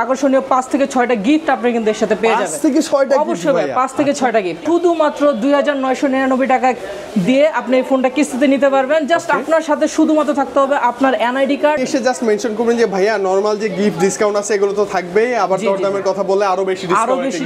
আকর্ষণীয় 5 থেকে 6টা গিফট আপনি কিন্তু এর সাথে পেয়ে যাবেন। 5 থেকে 6টা গিফট, অবশ্যই ভাই 5 থেকে 6টা গিফট শুধুমাত্র 2999 টাকা দিয়ে আপনি এই ফোনটা কিস্তিতে নিতে পারবেন। জাস্ট আপনার সাথে শুধুমাত্র থাকতে হবে আপনার এনআইডি কার্ড। এসে জাস্ট মেনশন করবেন যে ভাইয়া নরমাল যে গিফট ডিসকাউন্ট আছে এগুলো তো থাকবেই, আবার দরদামের কথা বলে আরো বেশি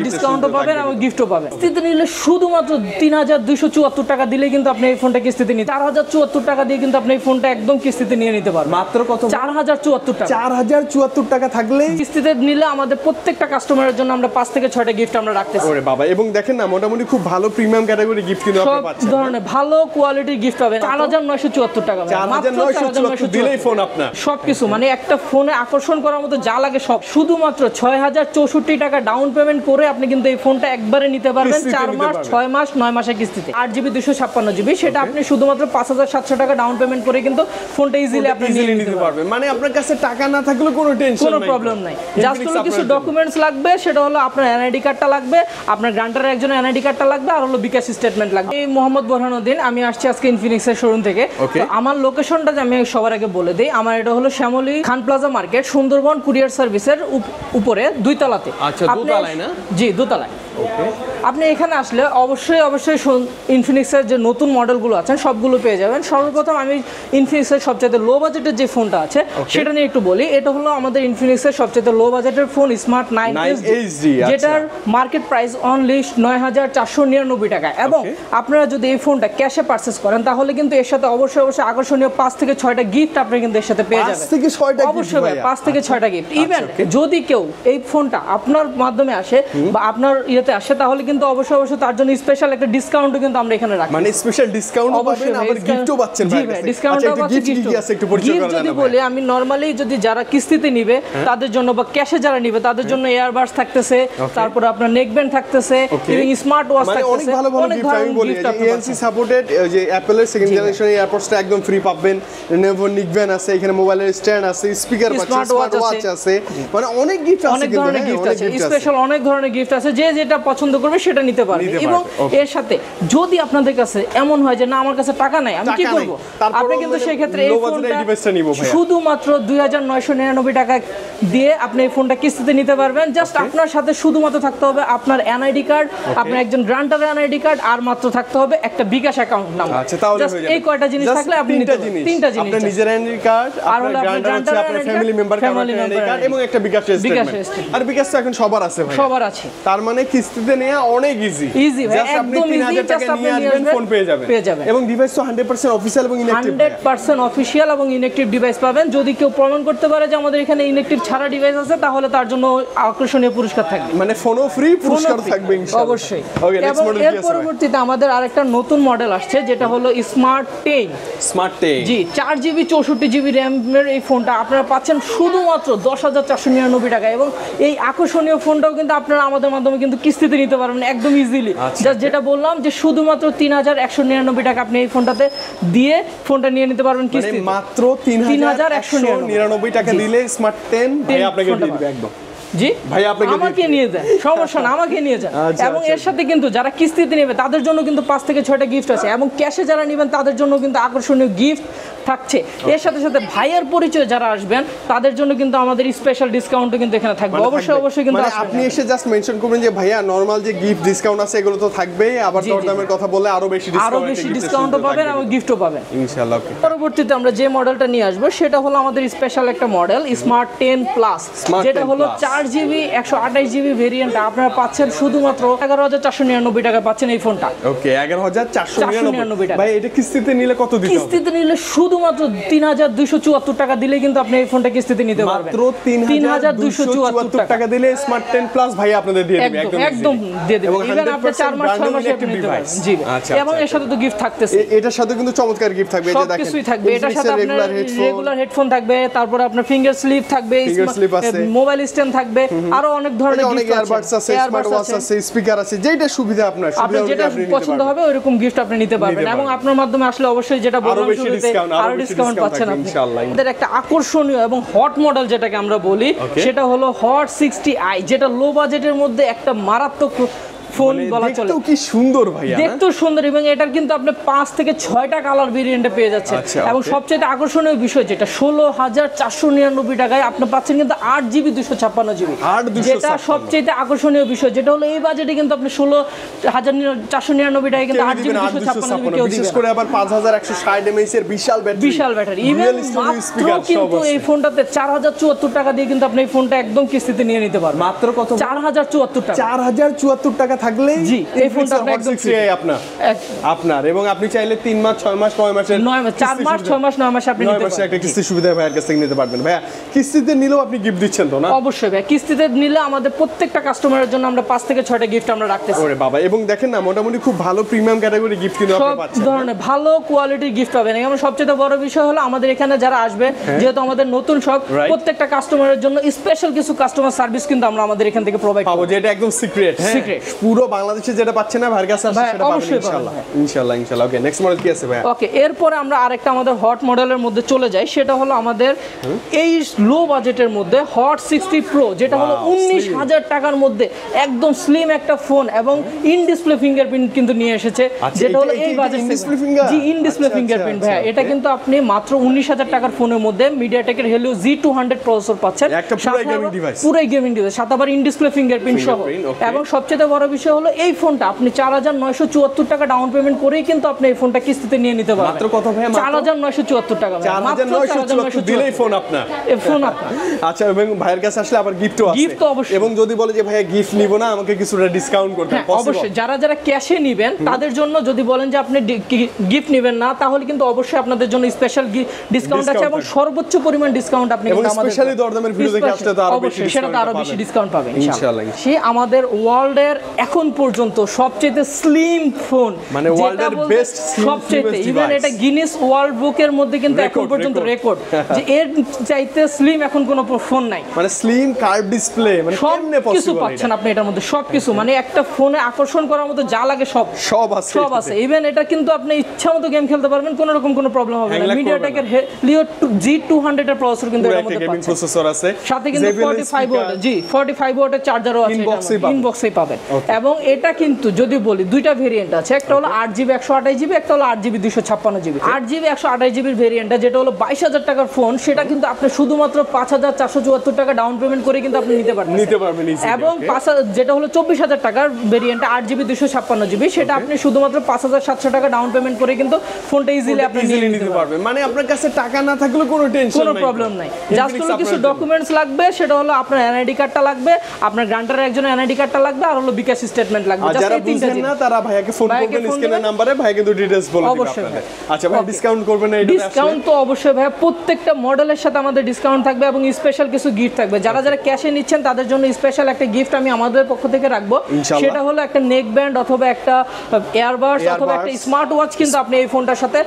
ডিসকাউন্টও পাবেন এবং গিফটও পাবেন। কিস্তিতে নিলে শুধুমাত্র 3274 টাকা দিলে কিন্তু আপনি এই ফোনটা কিস্তিতে নিতে 4074 টাকা দিয়ে কিন্তু আপনি এই ফোনটা একদম কিস্তিতে নিয়ে নিতে পারবেন। মাত্র কত? 4074 টাকা। 4074 টাকা থাকলে কিস্তিতে নিলে আমাদের প্রত্যেকটা কাস্টমারের জন্য আমরা 5 থেকে 6টা গিফট আমরা রাখতেছি। ওরে বাবা, এবং দেখেন না মোটামুটি খুব ভালো প্রিমিয়াম ক্যাটাগরি গিফট কিন্তু আপনি পাচ্ছেন। সব ধরনের ভালো কোয়ালিটির গিফট পাবেন। 4974 টাকা। 4974 দিলেই ফোন আপনার। সবকিছু মানে একটা ফোনে আকর্ষণ করার মতো যা লাগে সব, শুধুমাত্র 6064 টাকা ডাউন পেমেন্ট করে আপনি কিন্তু এই ফোনটা একবারে নিতে পারবেন 4 মাস 6 মাস 9 মাসের কিস্তিতে। 8GB 256GB সেটা আপনি শুধুমাত্র 5700 টাকা ডাউন পেমেন্ট করে কিন্তু ফোনটা ইজিলি আপনি নিতে পারবেন। মানে আপনার কাছে টাকা না থাকলে কোনো টেনশন নাই, কোনো প্রবলেম নাই। জাস্ট হলো কিছু ডকুমেন্টস লাগবে, সেটা হলো আপনার এনআইডি কার্ডটা লাগবে, আপনার গ্রান্টারের একজন এনআইডি কার্ডটা লাগবে, আর হলো বিকাশ স্টেটমেন্ট লাগবে। এই মোহাম্মদ বোরহানুদ্দিন, আমি আসছি আজকে ইনফিনিক্সের শোরুম থেকে। তো আমার লোকেশনটা আমি সবার আগে বলে দেই। আমার এটা হলো শ্যামলী খান প্লাজা মার্কেট, সুন্দরবন কুরিয়ার সার্ভিসের উপরে 2 তলাতে। আচ্ছা, 2 তলায় না? জি 2 তলায়। আপনি এখানে আসলে অবশ্যই ইনফিনিক্সের যে নতুন মডেলগুলো আছেন সবগুলো পেয়ে যাবেন। সর্বপ্রথম আমি ইনফিনিক্সের সবচেয়ে লো বাজেটের যে ফোনটা আছে সেটা নিয়ে একটু বলি। এটা হলো আমাদের ইনফিনিক্সের সবচেয়ে লো বাজেটের ফোন স্মার্ট 9 HD, যেটার মার্কেট প্রাইস অনলি 9499 টাকা। এবং আপনারা যদি এই ফোনটা ক্যাশে পারচেজ করেন তাহলে কিন্তু এর সাথে অবশ্যই আকর্ষণীয় 5 থেকে 6টা গিফট আপনি কিন্তু এর সাথে পেয়ে যাবেন। 5 থেকে 6টা গিফট, অবশ্যই 5 থেকে 6টা গিফট। ইভেন যদি কেউ এই ফোনটা আপনার মাধ্যমে আসে বা আপনার ইয়েতে আসে তাহলে কিন্তু অবশ্যই তার জন্য স্পেশাল একটা ডিসকাউন্টও কিন্তু আমরা এখানে রাখি। মানে স্পেশাল ডিসকাউন্ট পাবেন, আবার গিফটও পাচ্ছেন ভাই। ডিসকাউন্টও পাচ্ছেন, গিফট আছে। একটু পরিচয় করে দেন। যদি বলি আমি নরমালি যদি যারা কিস্তিতে নিবে তাদের জন্য বা ক্যাশে যারা নিবে তাদের জন্য এয়ারবাডস থাকতেছে, তারপর আপনার নেকব্যান্ড থাকতেছে, এবং স্মার্ট ওয়াচ থাকতেছে। অনেক ভালো ভালো গিফট আমি বলি। এএনসি সাপোর্টেড যে অ্যাপলের সেকেন্ড জেনারেশনের এয়ারপডসটা একদম ফ্রি পাবেন। নেকব্যান্ড আছে, এখানে মোবাইলের স্ট্যান্ড আছে, স্পিকার পাচ্ছেন, স্মার্ট ওয়াচ আছে, মানে অনেক গিফট আছে। অনেক ধরনের গিফট আছে, স্পেশাল অনেক ধরনের গিফট আছে। যে যেটা পছন্দ করবে সেটা নিতে পারবে। এবং এর সাথে যদি আপনাদের কাছে এমন হয় যে না আমার কাছে টাকা নাই, আমি কি করব, আপনি কিন্তু সেই ক্ষেত্রে এই ফোনটা শুধুমাত্র 2999 টাকা দিয়ে আপনি এই ফোনটা কিস্তিতে নিতে পারবেন। জাস্ট আপনার সাথে শুধুমাত্র থাকতে হবে আপনার এনআইডি কার্ড, আপনার একজন গ্রান্টারের এনআইডি কার্ড, আর মাত্র থাকতে হবে একটা বিকাশ অ্যাকাউন্ট নাম্বার। আচ্ছা, তাহলে হয়ে যাবে। এই কয়টা জিনিস থাকলে আপনি নিতে পারবেন। তিনটা জিনিস, আপনার নিজের এনআইডি কার্ড, আপনার গ্রান্টার, আপনার ফ্যামিলি মেম্বার এনআইডি কার্ড এবং একটা বিকাশ স্টেটমেন্ট। আর বিকাশ তো এখন সবার আছে ভাই, সবার আছে। তার মানে কিস্তিতে নেওয়া অনেক ইজি ভাই, একদম ইজি। জাস্ট আপনি নিয়ে আসবেন, ফোন পেয়ে যাবেন। এবং ডিভাইস তো 100% অফিশিয়াল এবং ইনঅ্যাকটিভ, 100% অফিশিয়াল এবং ইনঅ্যাকটিভ ডিভাইস পাবেন। যদি কেউ প্রমাণ করতে পারে যে আমাদের এখানে ইনঅ্যাকটিভ ছাড়া ডিভাইস আছে তাহলে তার জন্য আকর্ষণীয় পুরস্কার থাকবে, মানে ফোনও ফ্রি, পুরস্কার থাকবে ইনশাআল্লাহ। অবশ্যই। এবং এর পরবর্তীতে আমাদের আরেকটা নতুন মডেল আসছে যেটা হলো স্মার্ট 10। জি 4GB 64GB RAM এর এই ফোনটা আপনারা পাচ্ছেন শুধুমাত্র 10499 টাকা। এবং এই আকর্ষণীয় ফোনটাও কিন্তু আপনারা আমাদের মাধ্যমে কিন্তু কিস্তিতে নিতে পারবেন একদম ইজিলি। জাস্ট যেটা বললাম যে শুধুমাত্র 3199 টাকা আপনি এই ফোনটাতে দিয়ে ফোনটা নিয়ে নিতে পারবেন কিস্তিতে। মাত্র 3199 টাকা দিলে স্মার্ট 10 ভাই আপনাকে দিয়ে দিবে একদম। জি ভাই আপনাকে আমাকে নিয়ে যান, সমস্যা না, আমাকে নিয়ে যান। এবং এর সাথে কিন্তু যারা কিস্তিতে নেবে তাদের জন্য কিন্তু 5 থেকে 6টা গিফট আছে। এবং ক্যাশে যারা নেবেন তাদের জন্য কিন্তু আকর্ষণীয় গিফট থাকছে। এর সাথে সাথে ভাইয়ের পরিচয় যারা আসবেন তাদের জন্য কিন্তু আমাদের স্পেশাল ডিসকাউন্টও কিন্তু এখানে থাকবে। অবশ্যই কিন্তু আপনি এসে জাস্ট মেনশন করবেন যে ভাইয়া নরমাল যে গিফট ডিসকাউন্ট আছে এগুলো তো থাকবেই, আবার দরদামের কথা বলে আরো বেশি ডিসকাউন্টও পাবেন এবং গিফটও পাবেন ইনশাআল্লাহ। পরবর্তীতে আমরা যে মডেলটা নিয়ে আসবো সেটা হলো আমাদের স্পেশাল একটা মডেল স্মার্ট 10 প্লাস, যেটা হলো 4GB 128GB ভেরিয়েন্ট। আপনারা পাচ্ছেন শুধুমাত্র 11499 টাকা পাচ্ছেন এই ফোনটা। ওকে, 11499 টাকা। ভাই এটা কিস্তিতে নিলে কত দিতে হবে? কিস্তিতে নিলে শুধুমাত্র 3274 টাকা দিলে কিন্তু আপনি এই ফোনটা কিস্তিতে নিতে পারবেন। মাত্র 3274 টাকা দিলে স্মার্ট 10 প্লাস ভাই আপনাদের দিয়ে দিবে একদম দিয়ে দিবে। ইভেন আপনি 4 মাস 6 মাসের একটা ডিভাইস। জি এবং এর সাথে তো গিফট থাকতেছে। এটার সাথে কিন্তু চমৎকার গিফট থাকবে, এই যে দেখেন কিছুই থাকবে। এটার সাথে আপনার রেগুলার হেডফোন থাকবে, তারপর আপনার ফিঙ্গার স্লিপ থাকবে, মোবাইল স্ট্যান্ড থাকবে, আরো অনেক ধরনের গিফট আছে। এয়ারবাডস আছে, স্মার্ট ওয়াচ আছে, স্পিকার আছে, যেটা সুবিধা আপনার যেটা পছন্দ হবে ওইরকম গিফট আপনি নিতে পারবেন। এবং আপনার মাধ্যমে আসলে অবশ্যই যেটা বললাম শুরুতে আরো ডিসকাউন্ট পাচ্ছেন আপনি ইনশাআল্লাহ। আমাদের একটা আকর্ষণীয় এবং হট মডেল যেটাকে আমরা বলি সেটা হলো হট 60i, যেটা লো বাজেটের মধ্যে একটা মারাত্মক ফোন বলা চলে। দেখতেও কি সুন্দর ভাইয়া, দেখতেও সুন্দর, এবং এটার কিন্তু আপনি 5 থেকে 6টা কালার ভেরিয়েন্টে পেয়ে যাচ্ছেন। এবং সবচেয়ে আকর্ষণীয় বিষয় যেটা 16,499 টাকায় আপনি পাচ্ছেন কিন্তু 8GB 256GB, যেটা সবচেয়ে আকর্ষণীয় বিষয়, যেটা হলো এই বাজেটে কিন্তু আপনি 16,499 টাকায় কিন্তু 8GB 256GB কেউ দিবেন। বিশেষ করে আবার 5160 mAh এর বিশাল ব্যাটারি। ইভেন মাত্র কিন্তু এই ফোনটাতে 4074 টাকা দিয়ে কিন্তু আপনি এই ফোনটা একদম কিস্তিতে নিয়ে নিতে পারবেন। মাত্র কত? 4074 টাকা। 4074 টাকা থাকলে জি এই ফোনটা একদম ফ্রি আপনার এবং আপনি চাইলে 3 মাস 6 মাস 9 মাসের 9 মাস 4 মাস 6 মাস 9 মাস আপনি নিতে পারবেন। একটা কিস্তি সুবিধা ভাইয়ের কাছ থেকে নিতে পারবেন। ভাইয়া কিস্তিতে নিলেও আপনি গিফট দিচ্ছেন তো না? অবশ্যই ভাই, কিস্তিতে নিলে আমাদের প্রত্যেকটা কাস্টমারের জন্য আমরা 5 থেকে 6টা গিফট আমরা রাখতেছি। ওরে বাবা, এবং দেখেন না মোটামুটি খুব ভালো প্রিমিয়াম ক্যাটাগরি গিফট কিন্তু আপনি পাচ্ছেন। সব ধরনের ভালো কোয়ালিটির গিফট পাবেন। এবং সবচেয়ে বড় বিষয় হলো আমাদের এখানে যারা আসবে, যেহেতু আমাদের নতুন সব, প্রত্যেকটা কাস্টমারের জন্য স্পেশাল কিছু কাস্টমার সার্ভিস কিন্তু আমরা আমাদের এখান থেকে প্রোভাইড করব, যেটা একদম সিক্রেট। পুরো বাংলাদেশে যেটা পাচ্ছেন না ভাইয়ের কাছে আসলে সেটা পাবেন ইনশাআল্লাহ। ইনশাআল্লাহ। ওকে, নেক্সট মডেল কি আছে ভাই? ওকে, এরপরে আমরা আরেকটা আমাদের হট মডেলের মধ্যে চলে যাই, সেটা হলো আমাদের এই লো বাজেটের মধ্যে হট 60 প্রো, যেটা হলো 19,000 টাকার মধ্যে একদম স্লিম একটা ফোন এবং ইন ডিসপ্লে ফিঙ্গারপ্রিন্ট কিন্তু নিয়ে এসেছে, যেটা হলো এই budget G in display fingerprint ভাই। এটা কিন্তু আপনি মাত্র 19,000 টাকার ফোনের মধ্যে মিডিয়াটেকের Helio G200 প্রসেসর পাচ্ছেন, পুরো গেমিং ডিভাইস, সাথে আবার ইন ডিসপ্লে ফিঙ্গারপ্রিন্ট সহ। এবং সবচেয়ে বড় বিষয় হলো এই ফোনটা আপনি 4,974 টাকা ডাউন পেমেন্ট করেই কিন্তু আপনি এই ফোনটা কিস্তিতে নিয়ে নিতে পারবেন। মাত্র কত ভাই? 4,974 টাকা। 4,974 দিলেই ফোন আপনার। ফোন আপনার। আচ্ছা, এবং ভাইয়ের কাছে আসলে আবার গিফটও আছে। গিফট তো অবশ্যই। এবং যদি বলে যে ভাইয়া গিফট নিব না, আমাকে কিছুটা ডিসকাউন্ট করবেন? অবশ্যই। যারা যারা ক্যাশে নেবেন তাদের জন্য, যদি বলেন যে আপনি গিফট নেবেন না, তাহলে কিন্তু অবশ্যই আপনাদের জন্য স্পেশাল ডিসকাউন্ট আছে এবং সর্বোচ্চ পরিমাণ ডিসকাউন্ট আপনি কিন্তু আমাদের স্পেশালি দরদামের ভিডিও দেখে আসলে তো আরো বেশি সেটা তো আরো বেশি ডিসকাউন্ট পাবেন ইনশাআল্লাহ। সে আমাদের ওয়ার্ল্ডের এখন পর্যন্ত সবচেয়ে স্লিম ফোন, মানে ওয়ার্ল্ডের বেস্ট সবচেয়ে, ইভেন এটা গিনেস ওয়ার্ল্ড বুকের মধ্যে কিন্তু এখন পর্যন্ত রেকর্ড যে এর চাইতে স্লিম এখন কোনো ফোন নাই। মানে স্লিম কার্ভ ডিসপ্লে, মানে কেমনে পসিবল কিছু পাচ্ছেন আপনি এটার মধ্যে, সবকিছু, মানে একটা ফোনে আকর্ষণ করার মতো যা লাগে সব আছে। ইভেন এটা কিন্তু আপনি ইচ্ছা মতো গেম খেলতে পারবেন, কোনো রকম কোনো প্রবলেম হবে না। মিডিয়াটেকের Helio G200 এর প্রসেসর কিন্তু এর মধ্যে পাচ্ছেন, প্রসেসর আছে, সাথে কিন্তু 45 ওয়াটের চার্জারও আছে, ইনবক্সেই পাবেন। এবং এটা কিন্তু যদি বলি দুইটা ভেরিয়েন্ট আছে, একটা হলো 8GB 128GB, একটা হলো 8GB 256GB। 8GB 128GB এর ভেরিয়েন্টটা যেটা হলো 22,000 টাকার ফোন, সেটা কিন্তু আপনি শুধুমাত্র 5,474 টাকা ডাউন পেমেন্ট করে কিন্তু আপনি নিতে পারবেন। এবং যেটা হলো 24,000 টাকার ভেরিয়েন্ট 8GB 256GB, সেটা আপনি শুধুমাত্র 5,700 টাকা ডাউন পেমেন্ট করে কিন্তু ফোনটা ইজিলি আপনি নিতে পারবেন। মানে আপনার কাছে টাকা না থাকলে কোনো টেনশন নাই, কোনো প্রবলেম নাই। জাস্ট হলো কিছু ডকুমেন্টস লাগবে, সেটা হলো আপনার এনআইডি কার্ডটা লাগবে, আপনার গ্রান্টারের একজনের এনআইডি কার্ডটা লাগবে, আর হলো বিকাশ স্টেটমেন্ট লাগবে। যারা বুঝেন না তারা ভাইয়াকে ফোন করবেন, স্ক্রিনের নম্বরে ভাই কিন্তু ডিটেইলস বলে দিবেন আপনাদের। আচ্ছা ভাই, ডিসকাউন্ট করবেন না? এটা ডিসকাউন্ট তো অবশ্যই ভাই, প্রত্যেকটা মডেলের সাথে আমাদের ডিসকাউন্ট থাকবে এবং স্পেশাল কিছু গিফট থাকবে। যারা যারা ক্যাশে নিচ্ছেন তাদের জন্য স্পেশাল একটা গিফট আমি আমাদের পক্ষ থেকে রাখবো, সেটা হলো একটা নেক ব্যান্ড অথবা একটা এয়ারবাডস অথবা একটা স্মার্ট ওয়াচ কিন্তু আপনি এই ফোনটার সাথে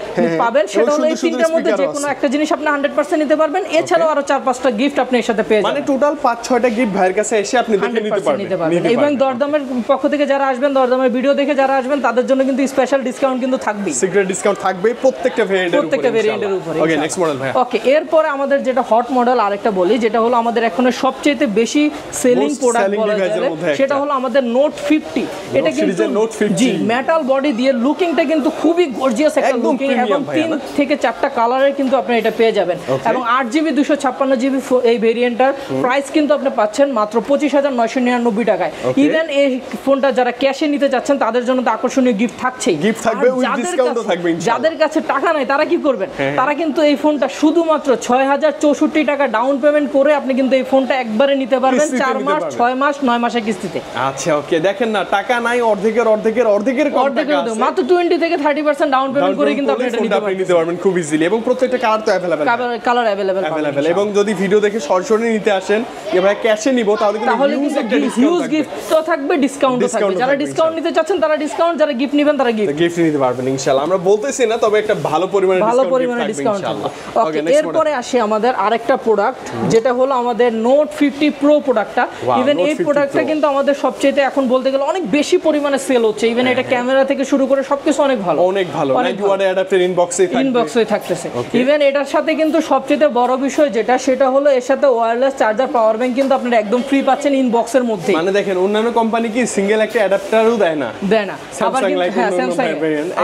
পাবেন। সেটা হলো এই তিনটার মধ্যে যে কোনো একটা জিনিস আপনি 100% নিতে পারবেন। এছাড়াও আরো 4-5টা গিফট আপনি এর সাথে পেয়ে যাবেন, মানে টোটাল 5-6টা গিফট ভাইয়ের কাছে এসে আপনি দেখে নিতে পারবেন। এবং দরদামের পক্ষ থেকে যারা আসবেন, দরদামের ভিডিও দেখে যারা আসবেন, তাদের জন্য কিন্তু স্পেশাল ডিসকাউন্ট কিন্তু থাকবে, সিক্রেট ডিসকাউন্ট থাকবে প্রত্যেকটা ভেরিয়েন্টের উপরে। ওকে, নেক্সট মডেল ভাই। ওকে, এরপরে আমাদের যেটা হট মডেল আরেকটা বলি, যেটা হলো আমাদের এখন সবচেয়ে বেশি সেলিং প্রোডাক্ট বলা যায়, সেটা হলো আমাদের নোট 50। এটা কিন্তু জি মেটাল বডি দিয়ে লুকিংটা কিন্তু খুবই গর্জিয়াস একটা লুকিং, এবং 3 থেকে 4টা কালারের কিন্তু আপনি এটা পেয়ে যাবেন। এবং 8GB 256GB এই ভেরিয়েন্টটার প্রাইস কিন্তু আপনি পাচ্ছেন মাত্র 25,999 টাকায়। ইভেন এই ফোনটা যারা ক্যাশে নিতে যাচ্ছেন তাদের জন্য তো আকর্ষণীয় গিফট থাকছেই, গিফট থাকবে, উইথ ডিসকাউন্টও থাকবে ইনশাআল্লাহ। যাদের কাছে টাকা নাই তারা কি করবেন? তারা কিন্তু এই ফোনটা শুধুমাত্র 6,064 টাকা ডাউন পেমেন্ট করে আপনি কিন্তু এই ফোনটা একবারে নিতে পারবেন 4 মাস 6 মাস 9 মাসের কিস্তিতে। আচ্ছা ওকে, দেখেন না, টাকা নাই, অর্ধেকের কম টাকা আছে, মাত্র 20 থেকে 30% ডাউন পেমেন্ট করে কিন্তু আপনি এটা নিতে পারবেন খুব ইজিলি। এবং প্রত্যেকটা কালার তো अवेलेबल, কালার अवेलेबल। এবং যদি ভিডিও দেখে সরাসরি নিতে আসেন যে ভাই ক্যাশে নিব, তাহলে কিন্তু হিউজ গিফট তো থাকবে, ডিসকাউন্টও থাকবে। যারা ডিসকাউন্ট নিতে চাচ্ছেন তারা ডিসকাউন্ট, যারা গিফট নেবেন তারা গিফট নিতে পারবেন ইনশাআল্লাহ। আমরা বলতেছি না, তবে একটা ভালো পরিমাণে ডিসকাউন্ট থাকবে। ওকে, এরপরে আসি আমাদের আরেকটা প্রোডাক্ট, যেটা হলো আমাদের নোট 50 প্রো প্রোডাক্টটা। ইভেন এই প্রোডাক্টটা কিন্তু আমাদের সবচেয়ে এখন বলতে গেলে অনেক বেশি পরিমাণে সেল হচ্ছে। ইভেন এটা ক্যামেরা থেকে শুরু করে সবকিছু অনেক ভালো 90 ওয়াট অ্যাডাপ্টার ইনবক্সে থাকতেছে। ইভেন এটার সাথে কিন্তু সবচেয়ে বড় বিষয় যেটা, সেটা হলো এর সাথে ওয়্যারলেস চার্জার পাওয়ার ব্যাংক কিন্তু আপনারা একদম ফ্রি পাচ্ছেন ইনবক্সের মধ্যে। মানে দেখেন, অন্যান্য কোম্পানি কি সিঙ্গেল একটা অ্যাডাপ্টারও দেয় না? দেয় না। আবার হ্যাঁ স্যামসাং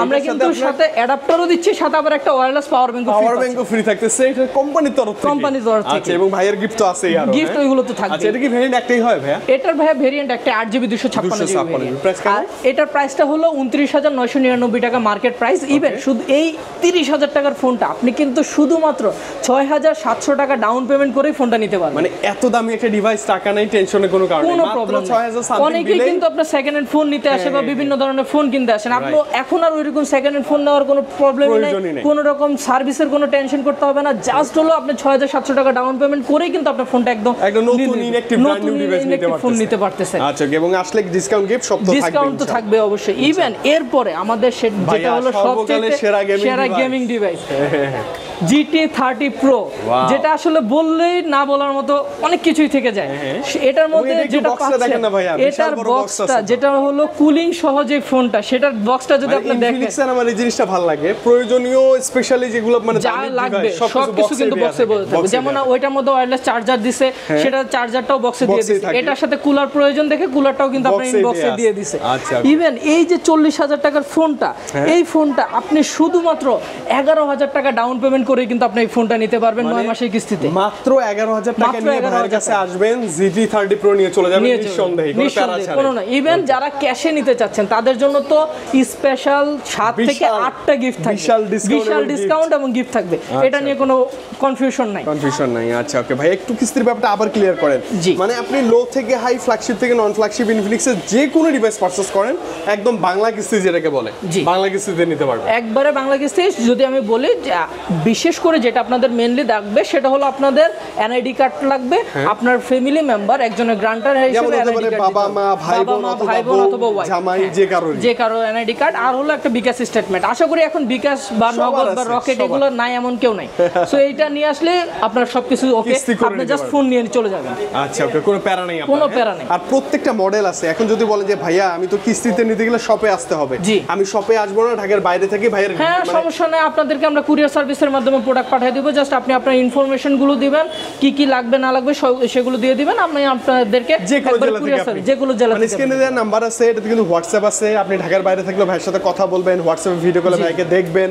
আমরা কিন্তু সাথে অ্যাডাপ্টারও দিচ্ছি, সাথে আবার একটা ওয়্যারলেস পাওয়ার ব্যাংকও ফ্রি থাকতেছে। এটা কোম্পানির তরফ থেকে। আচ্ছা, এবং ভাইয়ের গিফট তো আছেই আরো। গিফট ওইগুলো তো থাকবে। আচ্ছা, এটা কি ভেরিয়েন্ট একটাই হয় ভাইয়া? এটার ভাইয়া ভেরিয়েন্ট একটা 8GB 256GB। আর এটার প্রাইসটা হলো 29,999 টাকা মার্কেট প্রাইস। ইভেন শুধু এই 30,000 টাকার ফোনটা আপনি কিন্তু শুধুমাত্র 6,700 টাকা ডাউন পেমেন্ট করেই ফোনটা নিতে পারবেন। মানে এত দামি একটা ডিভাইস, টাকা নাই, টেনশনের কোনো কারণ নেই, মাত্র 6,000 সামথিং। অনেকেই কিন্তু আপনার সেকেন্ড হ্যান্ড ফোন নিতে আসে বা বিভিন্ন ধরনের ফোন কিনতে আসেন, আপনি এখন আর ওইরকম সেকেন্ড হ্যান্ড ফোন নেওয়ার কোনো প্রবলেমই নেই, কোনো রকম সার্ভিসের কোনো টেনশন করতে হবে না। জাস্ট হলো আপনি 6,700 টাকা ডাউন পেমেন্ট করেই কিন্তু আপনার ফোনটা একদম নতুন ইনঅ্যাকটিভ ব্র্যান্ড নিউ ডিভাইস নিতে পারতেছেন। আচ্ছা, এবং আসলে ডিসকাউন্ট গিফট সব তো থাকবে, ডিসকাউন্ট তো থাকবে অবশ্যই। ইভেন এরপরে আমাদের যেটা হলো সবচেয়ে সেরা গেমিং ডিভাইস GT30 Pro, যেটা আসলে বললেই না বলার মতো অনেক কিছুই থেকে যায়। এটার মধ্যে যেটা পাচ্ছেন, এটার বক্সটা যেটা হলো কুলিং সহ যে ফোনটা, সেটার বক্সটা যদি আপনি দেখেন, ইনফিনিক্সের আমার এই জিনিসটা ভালো লাগে, প্রয়োজনীয় স্পেশালি যেগুলো মানে যা লাগবে সবকিছু কিন্তু বক্সে বলতে হবে। যেমন ওইটার মধ্যে ওয়্যারলেস চার্জার দিছে, সেটা চার্জারটাও বক্সে দিয়ে দিছে। এটার সাথে কুলার প্রয়োজন দেখে কুলারটাও কিন্তু আপনি ইনবক্সে দিয়ে দিছে। ইভেন এই যে 40,000 টাকার ফোনটা, এই ফোনটা আপনি শুধুমাত্র 11,000 টাকা ডাউন পেমেন্ট করে কিন্তু আপনি এই ফোনটা নিতে পারবেন 9 মাসের কিস্তিতে। মাত্র 11,000 টাকা নিয়ে ভাইয়ের কাছে আসবেন, GT30 Pro নিয়ে চলে যাবেন নিঃসন্দেহে, কোনো প্যারা ছাড়াই। কোনো না। ইভেন যারা ক্যাশে নিতে চাচ্ছেন তাদের জন্য তো স্পেশাল 7 থেকে 8টা গিফট থাকবে, বিশাল ডিসকাউন্ট এবং গিফট থাকবে। এটা নিয়ে কোনো কনফিউশন নাই। আচ্ছা ওকে ভাই, একটু কিস্তির ব্যাপারটা আবার ক্লিয়ার করেন। মানে আপনি লো থেকে হাই, ফ্ল্যাগশিপ থেকে নন ফ্ল্যাগশিপ, ইনফিনিক্সের যে কোনো ডিভাইস পারচেজ করেন, একদম বাংলা কিস্তি যেটাকে বলে, বাংলা কিস্তিতে নিতে পারবেন একবারে বাংলা কিস্তি। যদি আমি বলি বিশেষ করে যেটা আপনাদের মেইনলি লাগবে সেটা হলো আপনাদের এনআইডি কার্ড লাগবে, আপনার ফ্যামিলি মেম্বার একজনের গ্রান্টার হিসেবে এনআইডি কার্ড, বাবা মা ভাই বোন অথবা জামাই যে কারো এনআইডি কার্ড, আর হলো একটা বিকাশ স্টেটমেন্ট। আশা করি এখন বিকাশ বা নগদ বা রকেট এগুলো নাই এমন কেউ নাই। সো এইটা নিয়ে আসলে আপনার সবকিছু ওকে, আপনি জাস্ট ফোন নিয়ে চলে যাবেন। আচ্ছা ওকে, কোনো প্যারা নাই আপনার, কোনো প্যারা নেই। আর প্রত্যেকটা মডেল আছে। এখন যদি বলেন যে ভাইয়া আমি তো কিস্তিতে নিতে গেলে শপে আসতে হবে, আমি শপে আসবো না, ঢাকার বাইরে থেকে ভাইয়ের, হ্যাঁ সমস্যা নাই, আপনাদেরকে আমরা কুরিয়ার সার্ভিসের মাধ্যমে প্রোডাক্ট পাঠিয়ে দিব। জাস্ট আপনি আপনার ইনফরমেশন গুলো দিবেন, কি কি লাগবে না লাগবে সেগুলো দিয়ে দিবেন, আমি আপনাদেরকে যেগুলো জেলা থেকে। স্ক্রিনে দেওয়া নাম্বার আছে, এটাতে কিন্তু হোয়াটসঅ্যাপ আছে, আপনি ঢাকার বাইরে থাকলে ভাইয়ের সাথে কথা বলবেন, হোয়াটসঅ্যাপে ভিডিও কলে ভাইকে দেখবেন,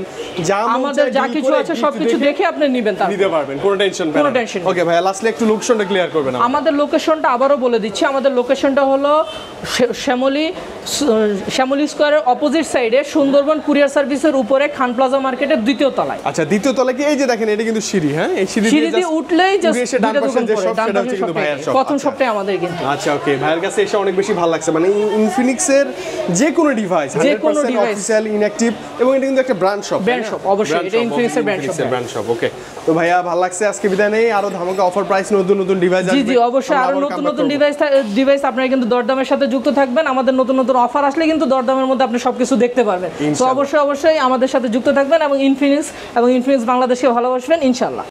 যা আমাদের যা কিছু আছে সবকিছু দেখে আপনি নেবেন, নিতে পারবেন, কোনো টেনশন নেই। ওকে ভাই, লাস্টলি একটু লোকেশনটা ক্লিয়ার করবেন। আমাদের লোকেশনটা আবারও বলে দিচ্ছি, আমাদের লোকেশনটা হলো শ্যামলী স্কয়ারের অপোজিট সাইডে সুন্দরবন কুরিয়ার সার্ভিসের উপরে খান প্লাজা মার্কেটের দ্বিতীয় তলায়। আচ্ছা, দ্বিতীয় তলায় কি? এই যে দেখেন, এটা কিন্তু সিঁড়ি, হ্যাঁ এই সিঁড়ি দিয়ে উঠলেই জাস্ট ডান পাশে যে শপ, সেটা হচ্ছে কিন্তু ভাইয়ের শপ, প্রথম শপটাই আমাদের কিন্তু। আচ্ছা ওকে, ভাইয়ের কাছে এসে অনেক বেশি ভালো লাগছে। মানে ইনফিনিক্সের যে কোনো ডিভাইস 100% অফিশিয়াল, ইনঅ্যাকটিভ, এবং এটা কিন্তু একটা ব্র্যান্ড শপ, অবশ্যই এটা ইনফিনিক্সের ব্র্যান্ড শপ। ওকে, তো ভাইয়া ভালো লাগছে, আজকে বিদায় নেই, আরো ধামাকা অফার প্রাইস, নতুন ডিভাইস আসবে। জি অবশ্যই, আরো নতুন ডিভাইস আপনারা কিন্তু দরদামের সাথে যুক্ত থাকবেন। আমাদের নতুন অফার আসলে কিন্তু দরদামের মধ্যে আপনি সবকিছু দেখতে পারবেন। তো অবশ্যই আমাদের সাথে যুক্ত থাকবেন এবং ইনফিনিক্স বাংলাদেশকে ভালোবাসবেন ইনশাআল্লাহ।